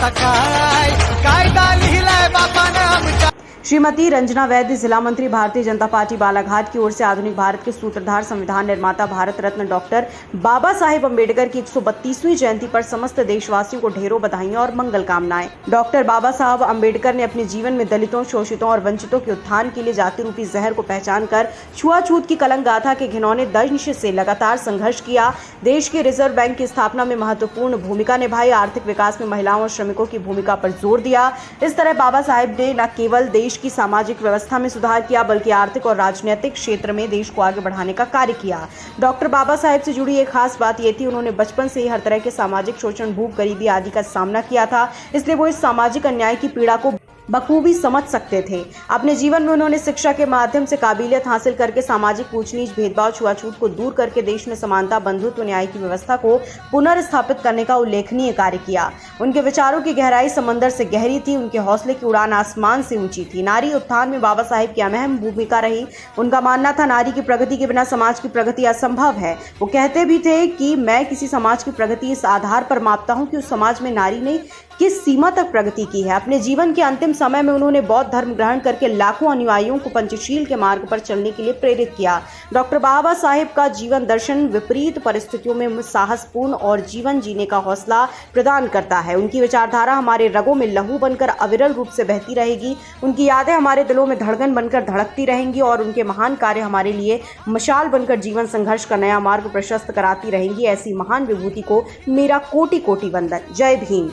आता काय कायदा लिहिलाय बापाने आमच्या। श्रीमती रंजना वैद्य, जिला मंत्री, भारतीय जनता पार्टी बालाघाट की ओर से आधुनिक भारत के सूत्रधार, संविधान निर्माता, भारत रत्न डॉक्टर बाबा साहेब अम्बेडकर की 132वीं जयंती पर समस्त देशवासियों को ढेरों बधाइयां और मंगल कामनाएं। डॉक्टर बाबा साहब अम्बेडकर ने अपने जीवन में दलितों, शोषितों और वंचितों के उत्थान के लिए जाति रूपी जहर को पहचान कर छुआछूत की कलंक गाथा के घिनौने दंश से लगातार संघर्ष किया। देश के रिजर्व बैंक की स्थापना में महत्वपूर्ण भूमिका निभाई। आर्थिक विकास में महिलाओं और श्रमिकों की भूमिका पर जोर दिया। इस तरह बाबा साहेब ने न केवल देश की सामाजिक व्यवस्था में सुधार किया, बल्कि आर्थिक और राजनीतिक क्षेत्र में देश को आगे बढ़ाने का कार्य किया। डॉक्टर बाबा साहेब से जुड़ी एक खास बात यह थी, उन्होंने बचपन से ही हर तरह के सामाजिक शोषण, भूख, गरीबी आदि का सामना किया था। इसलिए वो इस सामाजिक अन्याय की पीड़ा को बखूबी समझ सकते थे। अपने जीवन में उन्होंने शिक्षा के माध्यम से काबिलियत हासिल करके सामाजिक ऊंच नीच, भेदभाव, छुआछूत को दूर करके देश में समानता, बंधुत्व, न्याय की व्यवस्था को पुनर्स्थापित करने का उल्लेखनीय कार्य किया। उनके विचारों की गहराई समंदर से गहरी थी, उनके हौसले की उड़ान आसमान से ऊंची थी। नारी उत्थान में बाबा साहेब की अहम भूमिका रही। उनका मानना था, नारी की प्रगति के बिना समाज की प्रगति असंभव है। वो कहते भी थे कि मैं किसी समाज की प्रगति इस आधार पर मापता हूं कि उस समाज में नारी ने किस सीमा तक प्रगति की है। अपने जीवन के अंतिम समय में उन्होंने बौद्ध धर्म ग्रहण करके लाखों अनुयायियों को पंचशील के मार्ग पर चलने के लिए प्रेरित किया। डॉक्टर बाबा साहेब का जीवन दर्शन विपरीत परिस्थितियों में साहसपूर्ण और जीवन जीने का हौसला प्रदान करता है। उनकी विचारधारा हमारे रगों में लहू बनकर अविरल रूप से बहती रहेगी। उनकी यादें हमारे दिलों में धड़कन बनकर धड़कती रहेंगी और उनके महान कार्य हमारे लिए मशाल बनकर जीवन संघर्ष का नया मार्ग प्रशस्त कराती रहेंगी। ऐसी महान विभूति को मेरा कोटि कोटि वंदन। जय भीम।